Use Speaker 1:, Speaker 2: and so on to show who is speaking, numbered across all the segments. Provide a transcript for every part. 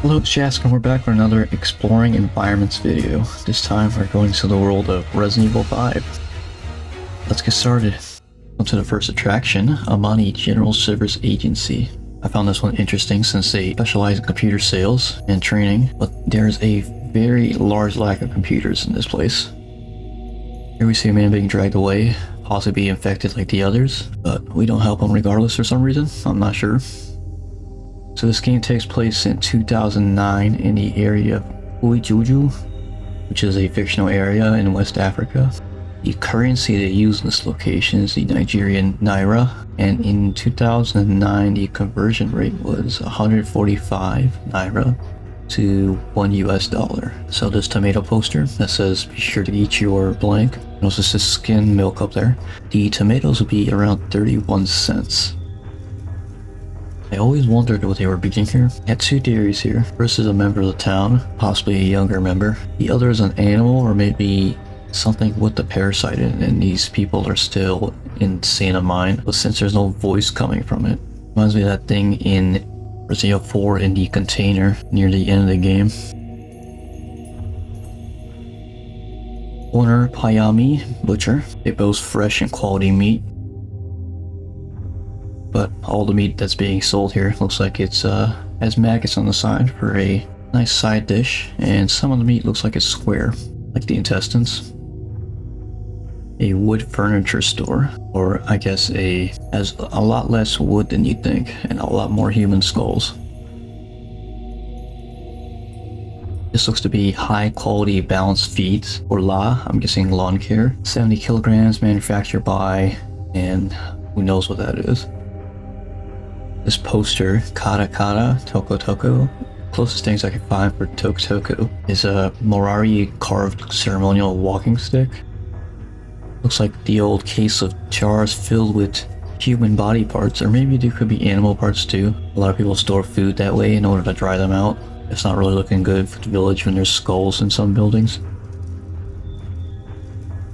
Speaker 1: Hello, it's Jask, and we're back for another Exploring Environments video. This time we're going to the world of Resident Evil 5. Let's get started. On to the first attraction, Amani General Service Agency. I found this one interesting since they specialize in computer sales and training, but there's a very large lack of computers in this place. Here we see a man being dragged away, possibly infected like the others, but we don't help him regardless for some reason. I'm not sure. So this game takes place in 2009 in the area of Kijuju, which is a fictional area in West Africa. The currency they use in this location is the Nigerian Naira, and in 2009 the conversion rate was 145 Naira to $1 US. So this tomato poster that says be sure to eat your blank, and also says skim milk up there. The tomatoes would be around 31 cents. I always wondered what they were beating here. I had two theories here. First is a member of the town, possibly a younger member. The other is an animal, or maybe something with the parasite in it, and these people are still insane of mind. But since there's no voice coming from it, reminds me of that thing in Resident Evil 4 in the container near the end of the game. Owner Payami Butcher. They boast fresh and quality meat. But all the meat that's being sold here looks like it's has maggots on the side for a nice side dish, and some of the meat looks like it's square, like the intestines. A wood furniture store, or I guess has a lot less wood than you'd think, and a lot more human skulls. This looks to be high quality balanced feeds, or I'm guessing lawn care. 70 kilograms manufactured by, and who knows what that is. This poster, Kata Kata Toko Toko, closest things I can find for Toko Toko is a Morari carved ceremonial walking stick. Looks like the old case of jars filled with human body parts, or maybe there could be animal parts too. A lot of people store food that way in order to dry them out. It's not really looking good for the village when there's skulls in some buildings.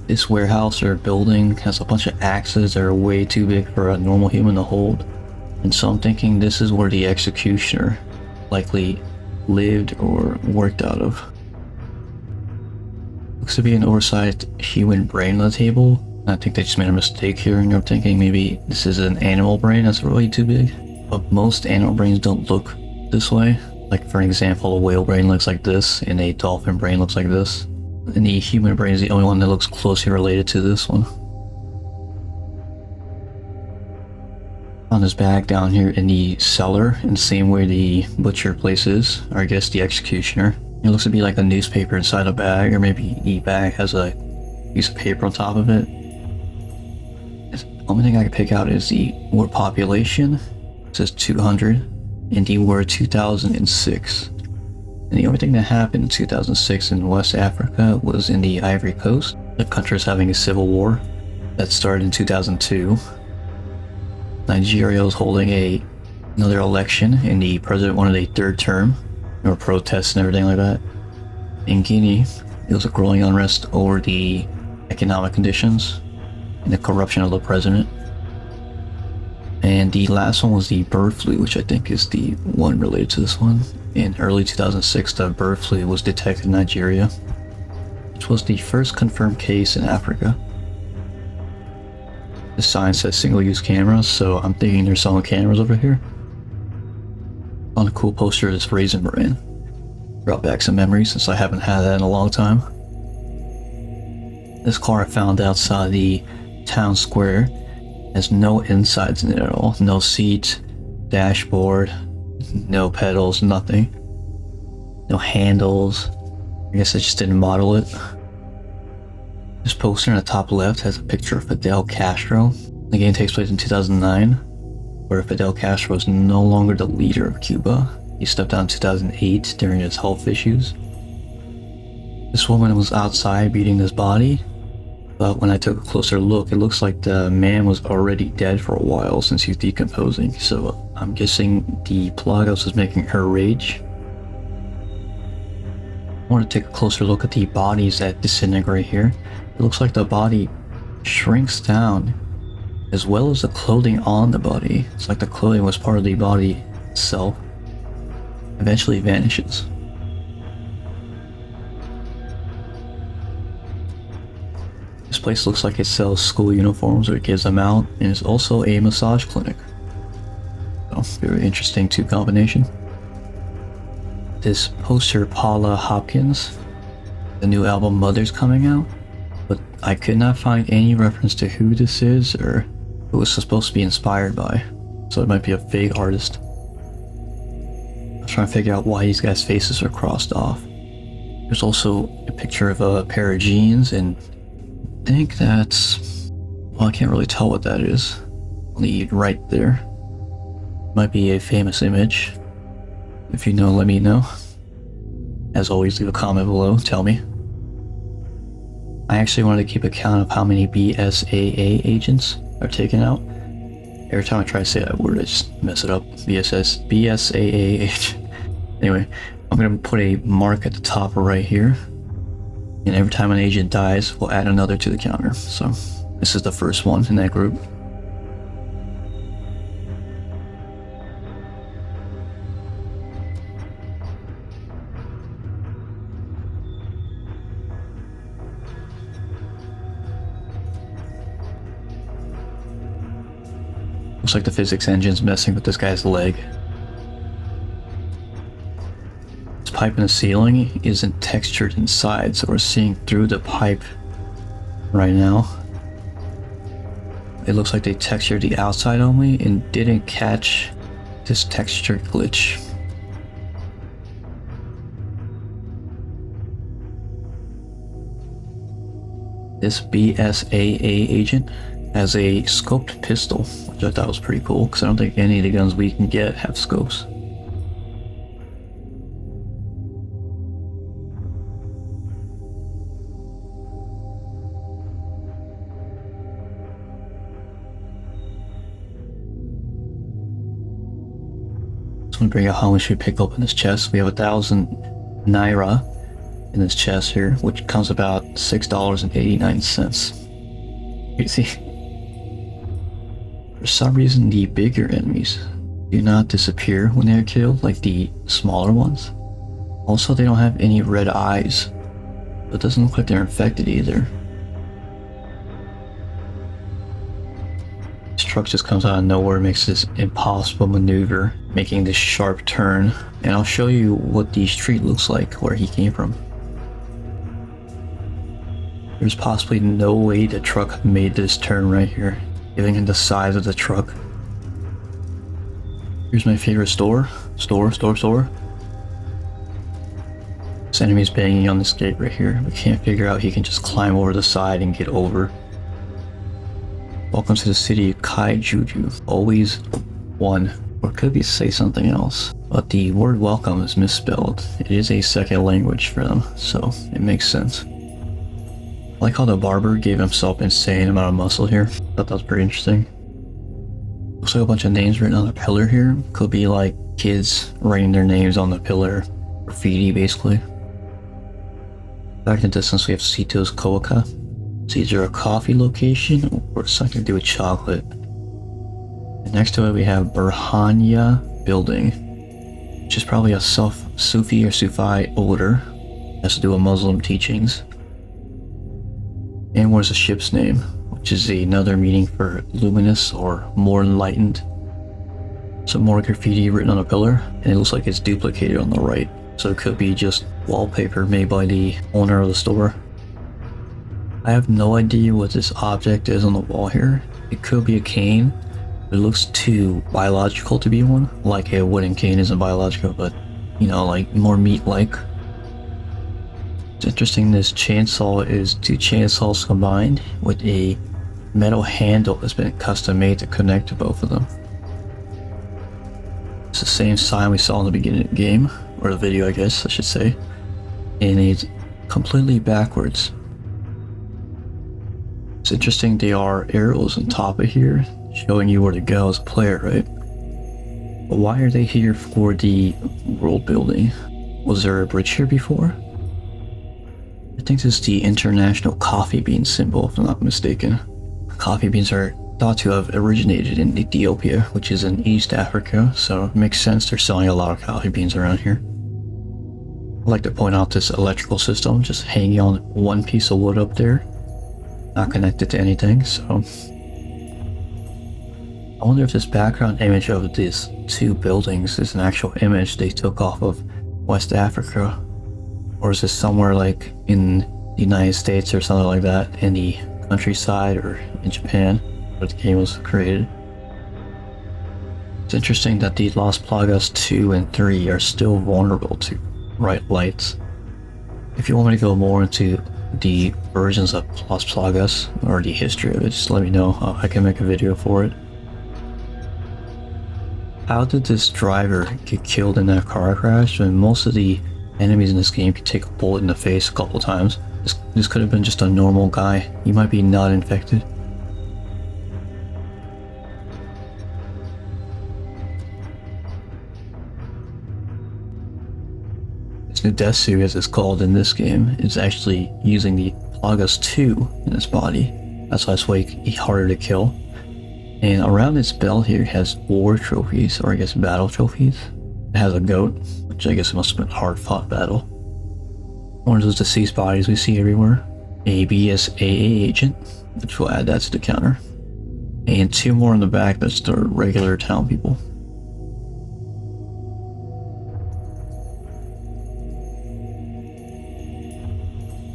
Speaker 1: This warehouse or building has a bunch of axes that are way too big for a normal human to hold. And so I'm thinking this is where the executioner likely lived or worked out of. Looks to be an oversized human brain on the table. I think they just made a mistake here, and they're thinking maybe this is an animal brain that's really too big. But most animal brains don't look this way. Like for example, a whale brain looks like this, and a dolphin brain looks like this. And the human brain is the only one that looks closely related to this one. On his bag down here in the cellar, in the same way the butcher place is, or I guess the executioner. It looks to be like a newspaper inside a bag, or maybe the bag has a piece of paper on top of it. The only thing I can pick out is the word population. It says 200, and the word 2006. And the only thing that happened in 2006 in West Africa was in the Ivory Coast. The country is having a civil war that started in 2002. Nigeria was holding another election, and the president wanted a third term. There were protests and everything like that. In Guinea, it was a growing unrest over the economic conditions and the corruption of the president. And the last one was the bird flu, which I think is the one related to this one. In early 2006, the bird flu was detected in Nigeria, which was the first confirmed case in Africa. The sign says single-use cameras, so I'm thinking they're selling cameras over here. On a cool poster is Raisin Bran. Brought back some memories since I haven't had that in a long time. This car I found outside the town square has no insides in it at all. No seat, dashboard, no pedals, nothing. No handles. I guess I just didn't model it. This poster in the top left has a picture of Fidel Castro. The game takes place in 2009, where Fidel Castro is no longer the leader of Cuba. He stepped down in 2008 during his health issues. This woman was outside beating his body, but when I took a closer look, it looks like the man was already dead for a while since he's decomposing, so I'm guessing the Plagas is making her rage. I want to take a closer look at the bodies that disintegrate here. It looks like the body shrinks down, as well as the clothing on the body. It's like the clothing was part of the body itself. eventually vanishes. This place looks like it sells school uniforms or it gives them out, and is also a massage clinic. So, very interesting two combination. This poster Paula Hopkins, the new album Mother's coming out, but I could not find any reference to who this is or who it was supposed to be inspired by, so it might be a fake artist. I was trying to figure out why these guys' faces are crossed off. There's also a picture of a pair of jeans, and I think that's, well, I can't really tell what that is. Only right there. Might be a famous image. If you know, let me know. As always, leave a comment below, tell me. I actually wanted to keep account of how many BSAA agents are taken out. Every time I try to say that word, I just mess it up. BSAA. Anyway, I'm gonna put a mark at the top right here. And every time an agent dies, we'll add another to the counter. So, this is the first one in that group. Looks like the physics engine's messing with this guy's leg. This pipe in the ceiling isn't textured inside, so we're seeing through the pipe right now. It looks like they textured the outside only and didn't catch this texture glitch. This BSAA agent has a scoped pistol, which I thought was pretty cool, because I don't think any of the guns we can get have scopes. So I'm gonna bring out how much we pick up in this chest. We have 1,000 Naira in this chest here, which comes about $6.89. You see? For some reason, the bigger enemies do not disappear when they are killed, like the smaller ones. Also, they don't have any red eyes. It doesn't look like they're infected either. This truck just comes out of nowhere and makes this impossible maneuver, making this sharp turn. And I'll show you what the street looks like where he came from. There's possibly no way the truck made this turn right here, giving him the size of the truck. Here's my favorite store. This enemy's banging on this gate right here. We can't figure out he can just climb over the side and get over. Welcome to the city of Kijuju. Always one. Or could we say something else? But the word welcome is misspelled. It is a second language for them, so it makes sense. I like how the barber gave himself insane amount of muscle here. Thought that was pretty interesting. Looks like a bunch of names written on the pillar here. Could be like kids writing their names on the pillar. Graffiti, basically. Back in the distance, we have Sito's Koaka. It's either a coffee location or something to do with chocolate. And next to it, we have Burhania Building, which is probably a Sufi or Sufi order. It has to do with Muslim teachings. And where's the ship's name, which is another meaning for luminous or more enlightened. Some more graffiti written on a pillar, and it looks like it's duplicated on the right. So it could be just wallpaper made by the owner of the store. I have no idea what this object is on the wall here. It could be a cane. It looks too biological to be one. Like a wooden cane isn't biological, but you know, like more meat-like. It's interesting this chainsaw is two chainsaws combined with a metal handle that's been custom made to connect to both of them. It's the same sign we saw in the beginning of the game, or the video I guess I should say, and it's completely backwards. It's interesting there are arrows on top of here showing you where to go as a player, right? But why are they here for the world building? Was there a bridge here before? I think this is the international coffee bean symbol, if I'm not mistaken. Coffee beans are thought to have originated in Ethiopia, which is in East Africa, so it makes sense they're selling a lot of coffee beans around here. I'd like to point out this electrical system just hanging on one piece of wood up there, not connected to anything, so I wonder if this background image of these two buildings is an actual image they took off of West Africa, or is this somewhere like in the United States or something like that, in the countryside or in Japan where the game was created. It's interesting that the Las Plagas 2 and 3 are still vulnerable to bright lights. If you want me to go more into the versions of Las Plagas or the history of it, just let me know. I can make a video for it. How did this driver get killed in that car crash when most of the enemies in this game could take a bullet in the face a couple times? This could have been just a normal guy. He might be not infected. This new death suit, as it's called in this game, is actually using the Plagas 2 in its body. That's why it's way harder to kill. And around its belt here it has war trophies, or I guess battle trophies. It has a goat, which I guess it must have been a hard-fought battle. One of those deceased bodies we see everywhere. A BSAAT agent, which will add that to the counter. And two more in the back, that's the regular town people.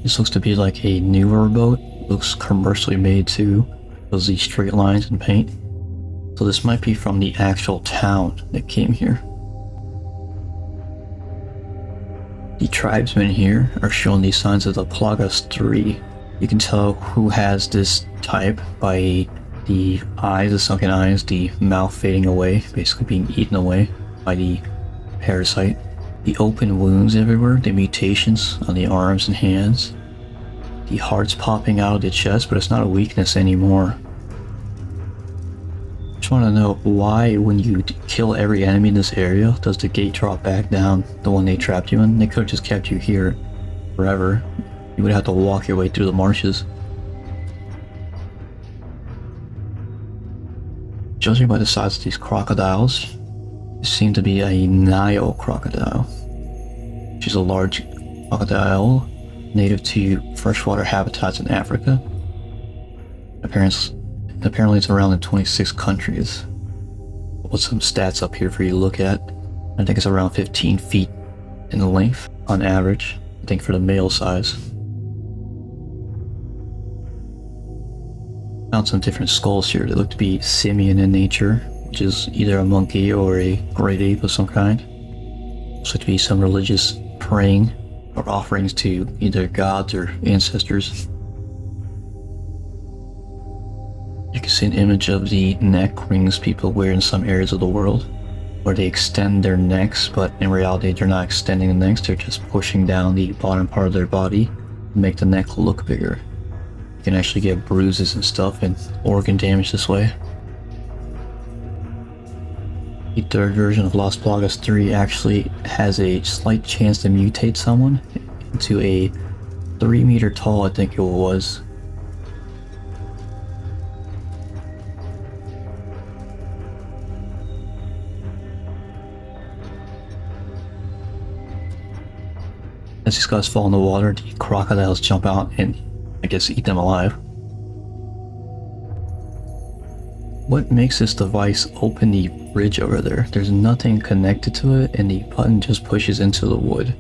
Speaker 1: This looks to be like a newer boat. Looks commercially made too. Those these straight lines and paint. So this might be from the actual town that came here. The tribesmen here are showing these signs of the Plagas 3. You can tell who has this type by the eyes, the sunken eyes, the mouth fading away, basically being eaten away by the parasite. The open wounds everywhere, the mutations on the arms and hands. The hearts popping out of the chest, but it's not a weakness anymore. Just want to know why when you kill every enemy in this area, does the gate drop back down, the one they trapped you in? They could have just kept you here forever. You would have to walk your way through the marshes. Judging by the size of these crocodiles, they seem to be a Nile crocodile, which is a large crocodile native to freshwater habitats in Africa. Apparently it's around in 26 countries. I'll put some stats up here for you to look at. I think it's around 15 feet in length on average, I think for the male size. Found some different skulls here that look to be simian in nature, which is either a monkey or a great ape of some kind. Looks like to be some religious praying or offerings to either gods or ancestors. You can see an image of the neck rings people wear in some areas of the world, where they extend their necks, but in reality they're not extending the necks, they're just pushing down the bottom part of their body to make the neck look bigger. You can actually get bruises and stuff and organ damage this way. The third version of Las Plagas 3 actually has a slight chance to mutate someone into a 3 meter tall, I think it was. As these guys fall in the water, the crocodiles jump out and, I guess, eat them alive. What makes this device open the bridge over there? There's nothing connected to it and the button just pushes into the wood.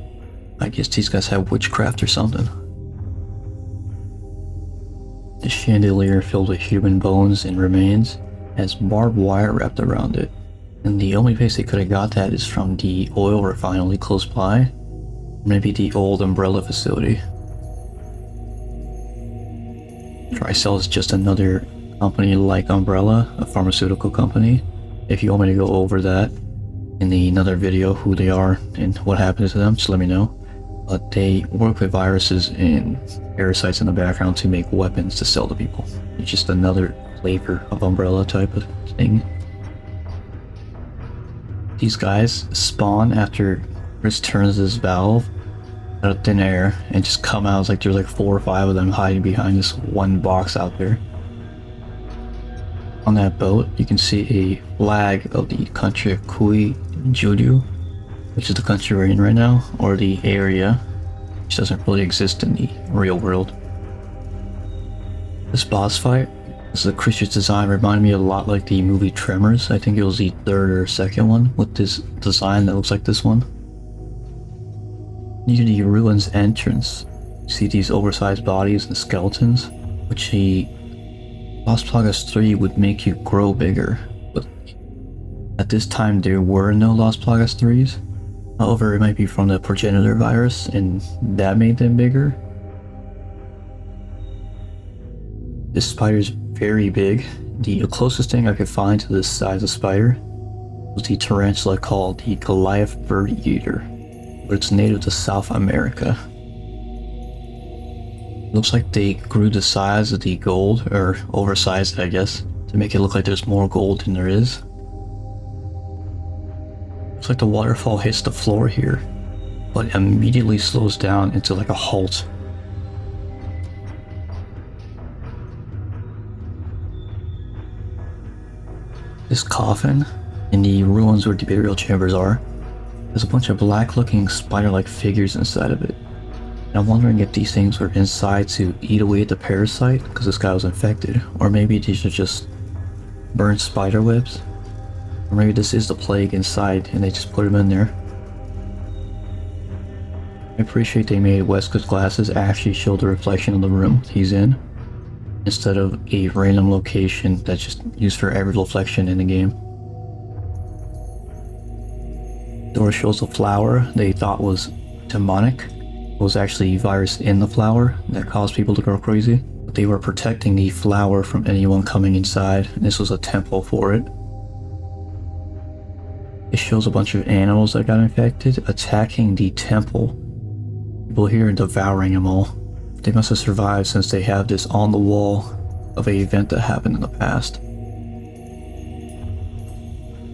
Speaker 1: I guess these guys have witchcraft or something. The chandelier filled with human bones and remains has barbed wire wrapped around it. And the only place they could have got that is from the oil refinery close by. Maybe the old umbrella facility. TriCell is just another company like Umbrella, a pharmaceutical company. If you want me to go over that in another video, who they are and what happens to them, just let me know. But they work with viruses and parasites in the background to make weapons to sell to people. It's just another flavor of Umbrella type of thing. These guys spawn after Chris turns this valve out of thin air and just come out. It's like there's like 4 or 5 of them hiding behind this one box out there. On that boat, you can see a flag of the country of Kijuju, which is the country we're in right now, or the area, which doesn't really exist in the real world. This boss fight, this is the creature's design, reminded me a lot like the movie Tremors. I think it was the third or second one with this design that looks like this one. Near the ruins entrance, you see these oversized bodies and skeletons, which the Lost Plagas 3 would make you grow bigger, but at this time there were no Lost Plagas 3s. However, it might be from the progenitor virus and that made them bigger. This spider is very big. The closest thing I could find to this size of spider was the tarantula called the Goliath bird eater, but it's native to South America. Looks like they grew the size of the gold, or oversized it, I guess, to make it look like there's more gold than there is. Looks like the waterfall hits the floor here, but immediately slows down into like a halt. This coffin, in the ruins where the burial chambers are, there's a bunch of black looking spider-like figures inside of it. And I'm wondering if these things were inside to eat away at the parasite because this guy was infected, or maybe these are just burnt spider webs, or maybe this is the plague inside and they just put him in there. I appreciate they made Wesker's glasses actually show the reflection of the room he's in, instead of a random location that's just used for every reflection in the game. Door shows a flower they thought was demonic. It was actually a virus in the flower that caused people to go crazy. But they were protecting the flower from anyone coming inside, and this was a temple for it. It shows a bunch of animals that got infected attacking the temple. People here are devouring them all. They must have survived since they have this on the wall of an event that happened in the past.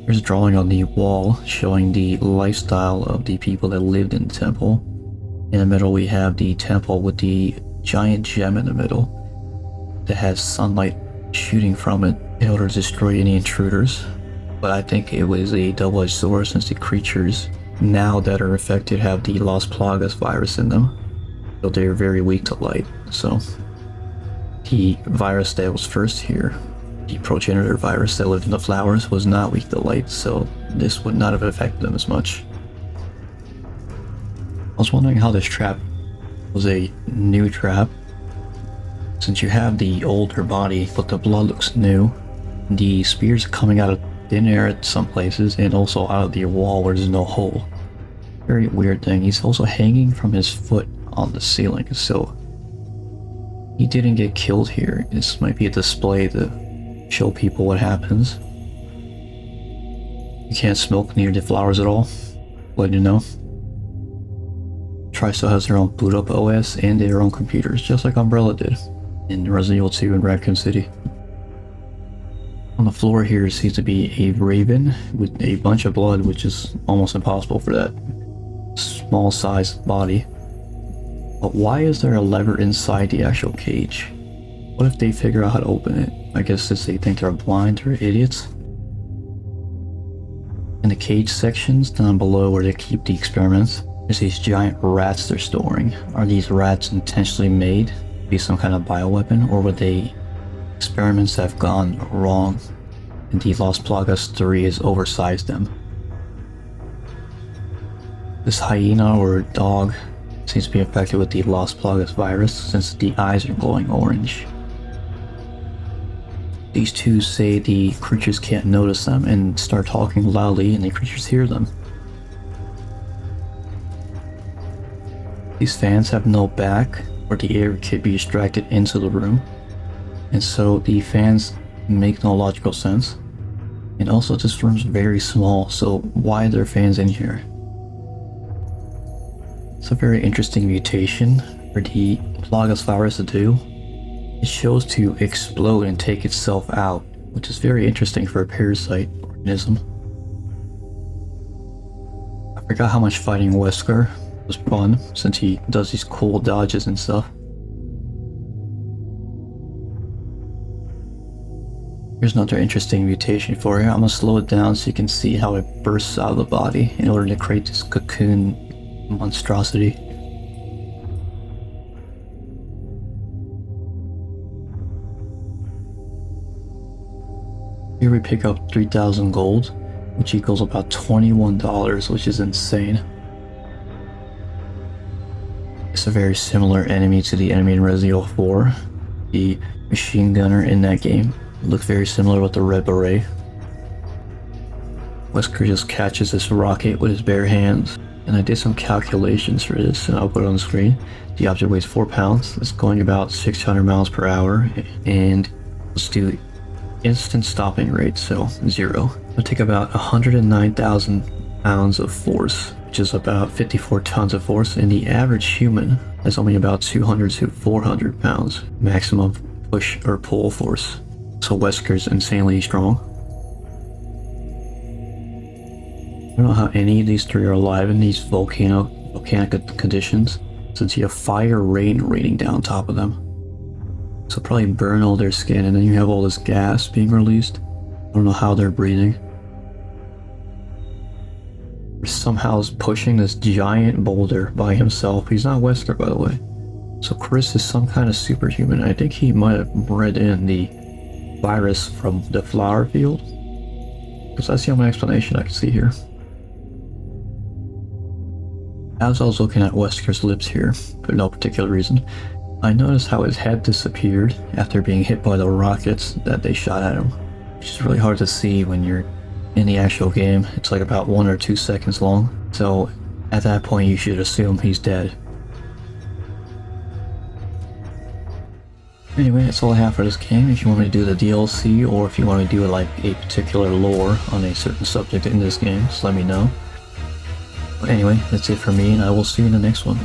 Speaker 1: There's a drawing on the wall showing the lifestyle of the people that lived in the temple. In the middle we have the temple with the giant gem in the middle that has sunlight shooting from it in order to destroy any intruders. But I think it was a double-edged sword since the creatures now that are affected have the Lost Plagas virus in them. So they're very weak to light. So the virus that was first here, the progenitor virus that lived in the flowers, was not weak to light, so this would not have affected them as much. I was wondering how this trap was a new trap, since you have the older body but the blood looks new. The spears are coming out of thin air at some places and also out of the wall where there's no hole. Very weird thing. He's also hanging from his foot on the ceiling, so he didn't get killed here. This might be a display to show people what happens. You can't smoke near the flowers at all, let you know. TriCell has their own boot up OS and their own computers, just like Umbrella did in Resident Evil 2 and Raccoon City. On the floor here seems to be a raven with a bunch of blood, which is almost impossible for that small sized body. But why is there a lever inside the actual cage? What if they figure out how to open it? I guess since they think they're blind or idiots. In the cage sections down below where they keep the experiments, there's these giant rats they're storing. Are these rats intentionally made to be some kind of bioweapon, or were they experiments that have gone wrong and the Lost Plagas 3 has oversized them? This hyena or dog seems to be infected with the Lost Plagas virus since the eyes are glowing orange. These two say the creatures can't notice them and start talking loudly and the creatures hear them. These fans have no back where the air could be extracted into the room, and so the fans make no logical sense. And also this room's very small, so why are there fans in here? It's a very interesting mutation for the Plagas virus to do. It shows to explode and take itself out, which is very interesting for a parasite organism. I forgot how much fighting Wesker was fun, since he does these cool dodges and stuff. Here's another interesting mutation for you. I'm gonna slow it down so you can see how it bursts out of the body in order to create this cocoon monstrosity. Here we pick up 3,000 gold, which equals about $21, which is insane. It's a very similar enemy to the enemy in Resident Evil 4, the machine gunner in that game. It looks very similar with the red beret. Wesker just catches this rocket with his bare hands, and I did some calculations for this and I'll put it on the screen. The object weighs 4 pounds, it's going about 600 miles per hour, and let's do instant stopping rate, so 0. It'll take about 109,000 pounds of force, which is about 54 tons of force, and the average human has only about 200 to 400 pounds maximum push or pull force. So Wesker's insanely strong. I don't know how any of these three are alive in these volcanic conditions, since you have fire rain raining down on top of them. So probably burn all their skin, and then you have all this gas being released. I don't know how they're breathing. Somehow is pushing this giant boulder by himself. He's not Wesker, by the way. So Chris is some kind of superhuman. I think he might have bred in the virus from the flower field, because that's the only explanation I can see here. As I was looking at Wesker's lips here, for no particular reason, I noticed how his head disappeared after being hit by the rockets that they shot at him, which is really hard to see when you're in the actual game. It's like about 1 or 2 seconds long, so at that point you should assume he's dead. Anyway, that's all I have for this game. If you want me to do the DLC, or if you want me to do like a particular lore on a certain subject in this game, just let me know. But anyway, that's it for me, and I will see you in the next one.